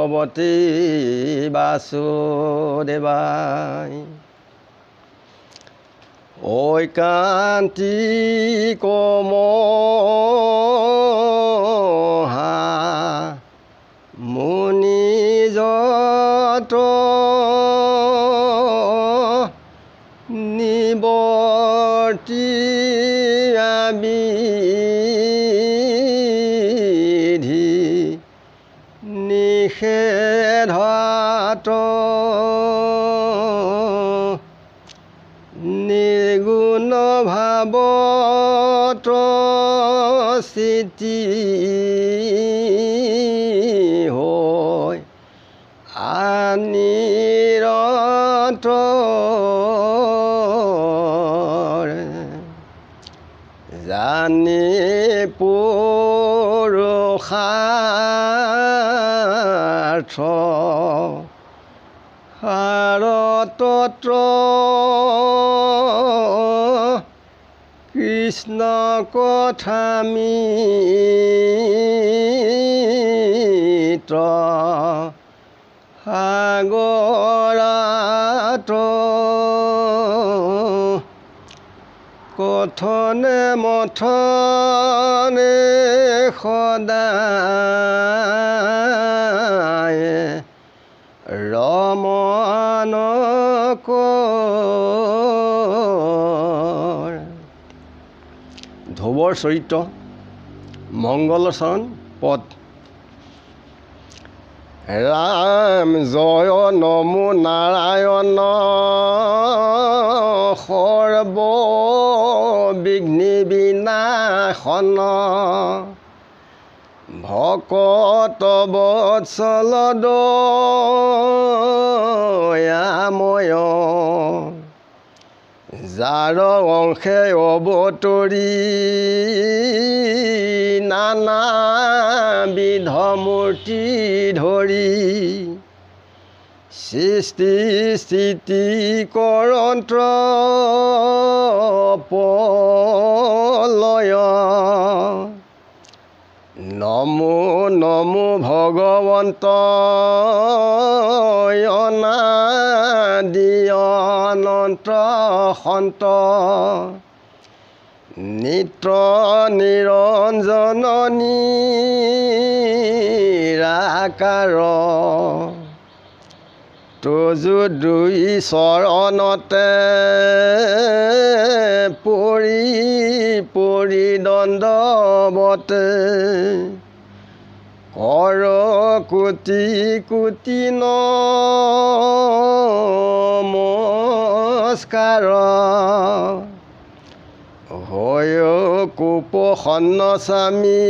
ভগৱতী বাসুদেৱাই ঐকান্তিক মহা মুনিজত নিবৰ্তি বিধি নিষেধাত নিৰ্গুণ ভাৱত স্থিতি হৈ আনিৰত জানি পুৰুষাৰ্থ সাৰতত্ৰ কৃষ্ণ কথামৃত সাগৰাত কথনে মথনে সদায় ৰমণ ধ্ৰুৱৰ চৰিত্ৰ মংগলচৰণ পদ ৰাম জয় নমো নাৰায়ণ সৰ্ব বিঘ্নি বিনাশন ভকত বৎসল দয়াময় যাৰ অংশে অৱতৰি নানাবিধ মূৰ্তি ধৰি সৃষ্টি স্থিতি কৰন্ত্ৰ প্ৰলয় নমো নমো ভগৱন্ত অনাদি অনন্ত সন্ত নিত্য নিৰঞ্জন নিৰাকাৰ তুজু দুই চৰণতে পৰি দণ্ডৱতে কৰ কোটি কোটি নমস্কাৰ হয় কুপসন্ন স্বামী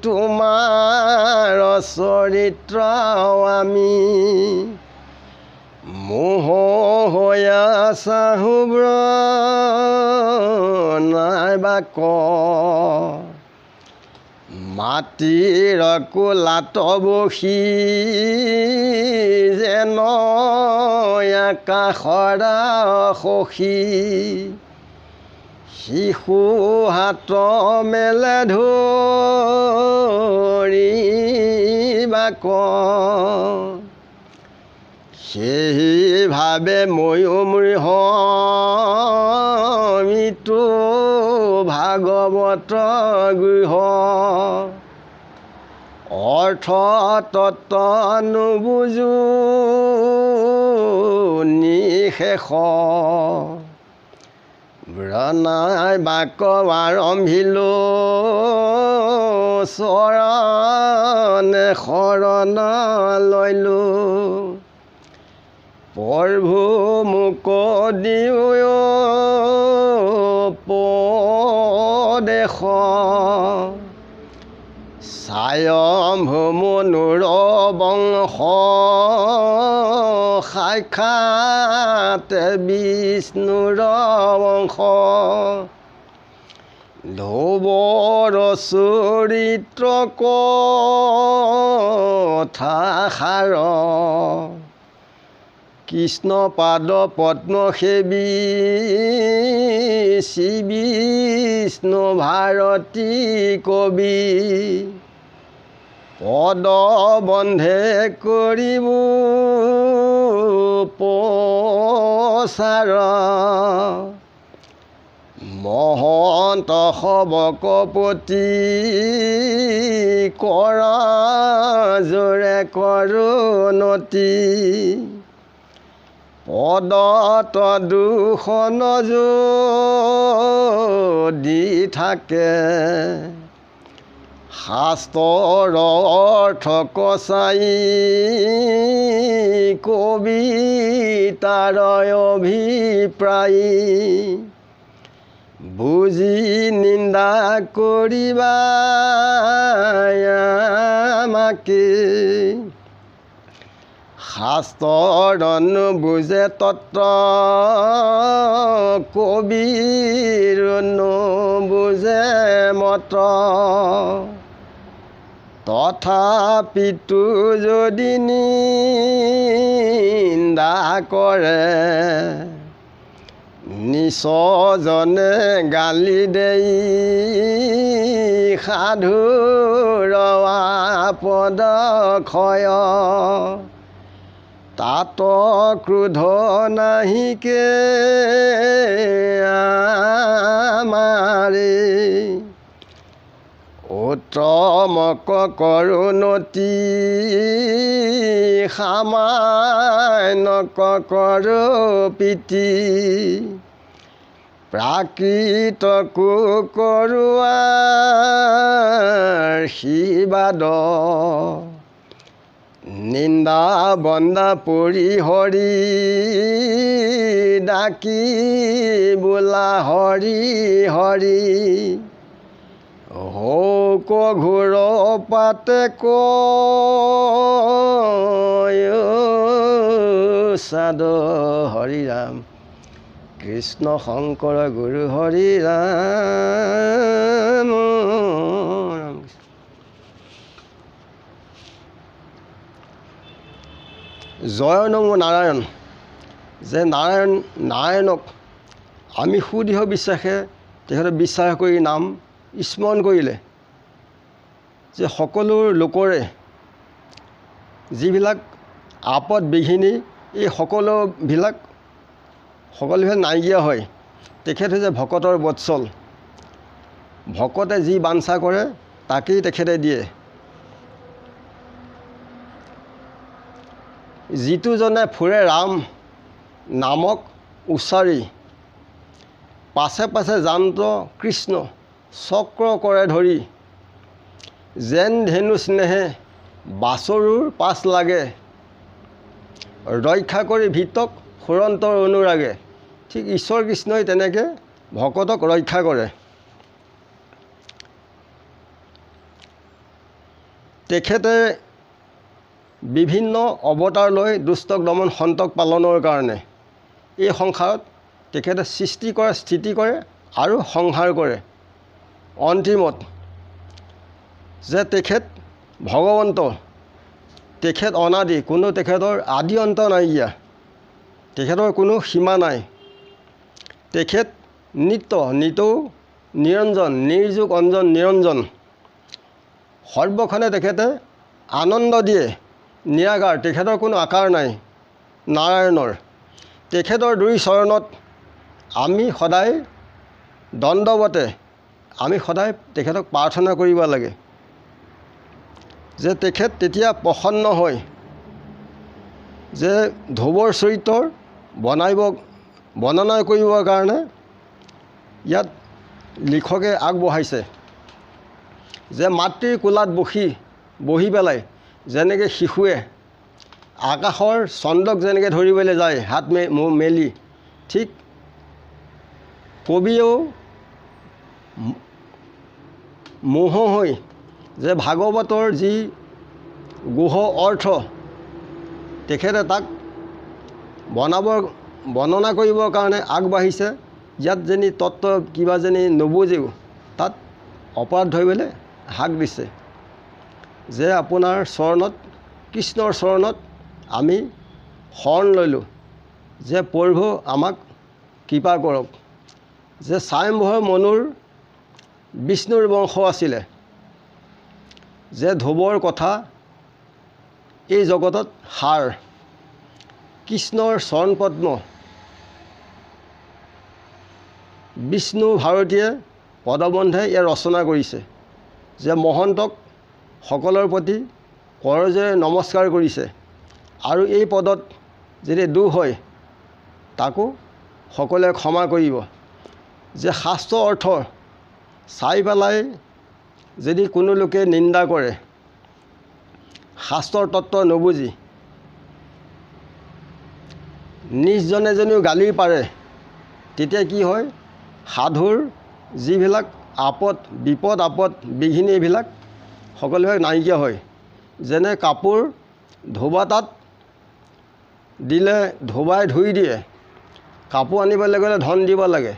তোমাৰ চৰিত্ৰ আমি মোহ হয়া চাহুব্ৰ নাইবা ক মাটিৰ কোলাত বসি যেন আকাশৰা সখী শিশু হাত মেলে ধৰিবা ক সেই ভাবে ময়ো মৃহ মৃত্যু ভাগৱত গৃহ অৰ্থ তত্ত্ব নুবুজো নিশেষ ব্ৰণাই বাক আৰম্ভিলো চৰণে শৰণ লৈলো প্ৰভু মোক দিও পদেশ স্বয়ম্ভু মনুৰ বংশ সাক্ষাৎ বিষ্ণুৰ বংশ ধ্ৰুৱৰ চৰিত্ৰ কথাসাৰ কৃষ্ণ পাদ পদ্ম সেবী শ্ৰী বিষ্ণু ভাৰতী কবি পদ বন্ধে কৰিব প্ৰচাৰ মহন্ত সবকপতি কৰা জোৰে কৰোণতি পদত দুখন যদি থাকে শাস্ত্ৰৰ অৰ্থ কচাই কবিতাৰ অভিপ্ৰায় বুজি নিন্দা কৰিবা আমাকে শাস্ত্ৰৰ নুবুজে তত্ত্ব কবিৰ নুবুজে মত তথাপিতো যদি নিন্দা কৰে নিচজনে গালি দেই সাধুৰ আপদ ক্ষয় তাত ক্ৰোধ নাহিকে আমাৰে উত্তমক কৰোণতি সামান্যক কৰো প্ৰীতি প্ৰাকৃতকো কৰোৱা আশীৰ্বাদ নিন্দা বন্দা পৰি হৰি ডাকি বোলা হৰি হৰি হৌক ঘোৰ পাতে কয় সাদ হৰি ৰাম কৃষ্ণ শংকৰ গুৰু হৰি ৰাম জয় নমো নাৰায়ণ। যে নাৰায়ণক আমি সুদৃঢ় বিশ্বাসে তেখেতে বিশ্বাস কৰি নাম স্মৰণ কৰিলে যে সকলো লোকৰে যিবিলাক আপদ বিঘিনি এই সকলোবিলাক নাইকিয়া হয়। তেখেত হৈছে ভকতৰ বৎসল। ভকতে যি বাঞ্ছা কৰে তাকেই তেখেতে দিয়ে। যিটো জনে ফুৰে ৰাম নামক উচ্চাৰি পাছে পাছে যান্ত কৃষ্ণ চক্ৰ কৰে ধৰি যেন ধেনু স্নেহে বাছৰুৰ পাছ লাগে ৰক্ষা কৰি ভিতক সুৰন্তৰ অনুৰাগে। ঠিক ঈশ্বৰ কৃষ্ণই তেনেকৈ ভকতক ৰক্ষা কৰে। তেখেতে বিভিন্ন অৱতাৰ লৈ দুষ্টক দমন সন্তক পালনৰ কাৰণে এই সংসাৰত তেখেতে সৃষ্টি কৰে, স্থিতি কৰে আৰু সংহাৰ কৰে। অন্তিমত যে তেখেত ভগৱন্ত, তেখেত অনাদি, কোনো তেখেতৰ আদি অন্ত নাইকিয়া, তেখেতৰ কোনো সীমা নাই। তেখেত নিত্য নিতৌ নিৰঞ্জন, নিৰ্যোগ অঞ্জন নিৰঞ্জন। সৰ্বক্ষণে তেখেতে আনন্দ দিয়ে, নিৰাকাৰ, তেখেতৰ কোনো আকাৰ নাই নাৰায়ণৰ। তেখেতৰ দুই চৰণত আমি সদায় দণ্ডৱতে আমি সদায় তেখেতক প্ৰাৰ্থনা কৰিব লাগে যে তেখেত তেতিয়া প্ৰসন্ন হয় যে ধ্ৰুৱৰ চৰিত্ৰৰ বৰ্ণনা কৰিবৰ কাৰণে ইয়াত লিখকে আগবঢ়াইছে যে মাতৃৰ কোলাত বহি পেলাই যেনেকৈ শিশুৱে আকাশৰ চন্দ্ৰক যেনেকৈ ধৰিবলৈ যায় হাত মেলি, ঠিক কবিয়েও মোহ হৈ যে ভাগৱতৰ যি গুহ অৰ্থ তেখেতে তাক বৰ্ণনা কৰিবৰ কাৰণে আগবাঢ়িছে। ইয়াত যেনি তত্ত্ব কিবা যেনি নুবুজেও তাত অপৰাধ ধৰিবলৈ হাক দিছে যে আপোনাৰ চৰণত, কৃষ্ণৰ চৰণত আমি শৰণ লৈলোঁ যে প্ৰভু আমাক কৃপা কৰক। যে স্বয়ম্ভৰ মনুৰ বিষ্ণুৰ বংশ আছিলে, যে ধ্ৰুৱৰ কথা এই জগতত সাৰ কৃষ্ণৰ চৰণ পদ্ম বিষ্ণু ভাৰতীয়ে পদবন্ধে ইয়াৰ ৰচনা কৰিছে যে মহন্তক সকলৰ প্ৰতি কৰজেৰে নমস্কাৰ কৰিছে আৰু এই পদত যদি দোষ হয় তাকো সকলোৱে ক্ষমা কৰিব যে শাস্ত্ৰ অৰ্থ চাই পেলাই যদি কোনো লোকে নিন্দা কৰে শাস্ত্ৰৰ তত্ত্ব নুবুজি নিজজনে যদিও গালি পাৰে তেতিয়া কি হয় সাধুৰ যিবিলাক আপদ বিপদ আপদ বিঘিনি এইবিলাক সকলোবিলাক নাইকিয়া হয় যেনে কাপোৰ ধোবা তাত দিলে ধোবাই ধুই দিয়ে কাপোৰ আনিবলৈ গ'লে ধন দিব লাগে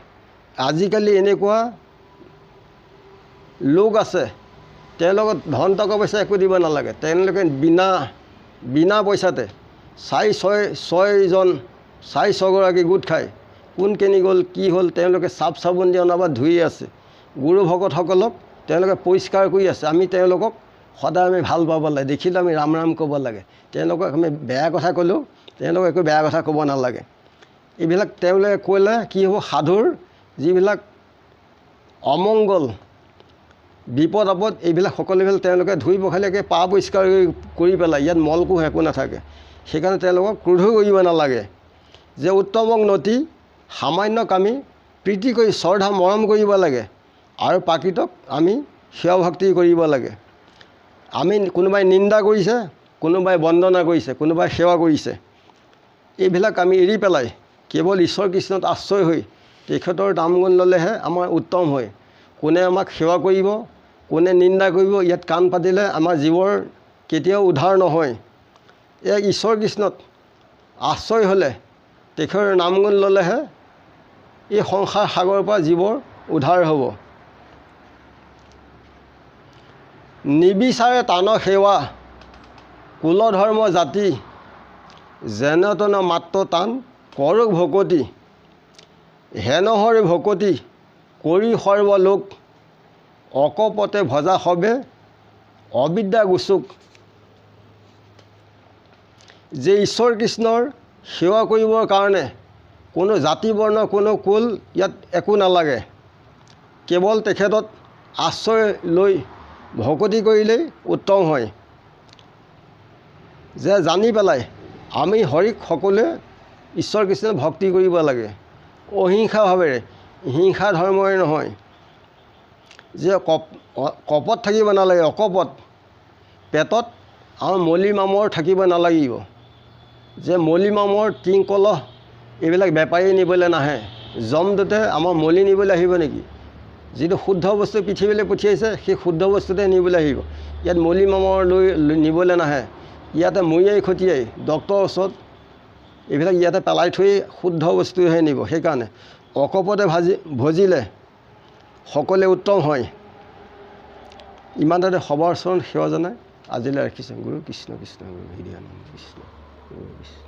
আজিকালি এনেকুৱা লোক আছে তেওঁলোকক ধন টকা পইচা একো দিব নালাগে তেওঁলোকে বিনা পইচাতে ছয়গৰাকী গোট খায় কোন কেনি গ'ল কি হ'ল তেওঁলোকে চাফ চাবোন দি অনাবাত ধুই আছে গুৰু ভকতসকলক তেওঁলোকে পৰিষ্কাৰ কৰি আছে আমি তেওঁলোকক সদায় আমি ভাল পাব লাগে দেখিলে আমি ৰাম ৰাম ক'ব লাগে তেওঁলোকক আমি বেয়া কথা ক'লেও তেওঁলোকক একো বেয়া কথা ক'ব নালাগে এইবিলাক তেওঁলোকে ক'লে কি হ'ব সাধুৰ যিবিলাক অমংগল বিপদ আপদ এইবিলাক সকলোবিলাক তেওঁলোকে ধুই পখালিকে পা পৰিষ্কাৰ কৰি পেলাই ইয়াত মলকোষ একো নাথাকে সেইকাৰণে তেওঁলোকক ক্ৰোধ কৰিব নালাগে যে উত্তমক নতি সামান্য কামি প্ৰীতি কৰি শ্ৰদ্ধা মৰম কৰিব লাগে আৰু প্ৰাকৃতক আমি সেৱা ভক্তি কৰিব লাগে আমি কোনোবাই নিন্দা কৰিছে কোনোবাই বন্দনা কৰিছে কোনোবাই সেৱা কৰিছে এইবিলাক আমি এৰি পেলাই কেৱল ঈশ্বৰ কৃষ্ণত আশ্ৰয় হৈ তেখেতৰ নাম গুণ ল'লেহে আমাৰ উত্তম হয় কোনে আমাক সেৱা কৰিব কোনে নিন্দা কৰিব ইয়াত কাণ পাতিলে আমাৰ জীৱৰ কেতিয়াও উদ্ধাৰ নহয় এক ঈশ্বৰ কৃষ্ণত আশ্ৰয় হ'লে তেখেতৰ নাম গুণ ল'লেহে এই সংসাৰ সাগৰৰ পৰা জীৱৰ উদ্ধাৰ হ'ব নিবিচাৰে তান সেৱা কুল ধৰ্ম জাতি যেনতন মাত্ৰ টান কৰক ভকতি হেনহৰে ভকতি কৰি সৰ্বলোক অকপতে ভজা হবে অবিদ্যা গুচুক যে ঈশ্বৰ কৃষ্ণৰ সেৱা কৰিবৰ কাৰণে কোনো জাতি বৰ্ণ কোনো কুল ইয়াত একো নালাগে কেৱল তেখেতত আশ্ৰয় লৈ ভকতি কৰিলেই উত্তম হয় যে জানি পেলাই আমি হৰিক সকলোৱে ঈশ্বৰ কৃষ্ণৰ ভক্তি কৰিব লাগে অহিংসা ভাৱেৰে হিংসা ধৰ্মৰে নহয় যে কপত থাকিব নালাগে অকপত পেটত আমাৰ মলি মামৰ থাকিব নালাগিব যে মলি মামৰ টিং কলহ এইবিলাক বেপাৰী নিবলৈ নাহে জমদূতে আমাৰ মলি নিবলৈ আহিব নেকি যিটো শুদ্ধ বস্তু পৃথিৱীলৈ পঠিয়াইছে সেই শুদ্ধ বস্তুতে নিবলৈ আহিব ইয়াত মলি মামৰ লৈ নিবলৈ নাহে ইয়াতে মৰিয়াই খটিয়াই ডক্টৰৰ ওচৰত এইবিলাক ইয়াতে পেলাই থৈ শুদ্ধ বস্তুহে নিব সেইকাৰণে অকপতে ভজিলে সকলোৱে উত্তম হয় ইমানতে সবৰ ওচৰত সেৱা জনাই আজিলৈ ৰাখিছোঁ গুৰু কৃষ্ণ কৃষ্ণ গুৰু হৃদয়ানন্দ কৃষ্ণ গুৰু কৃষ্ণ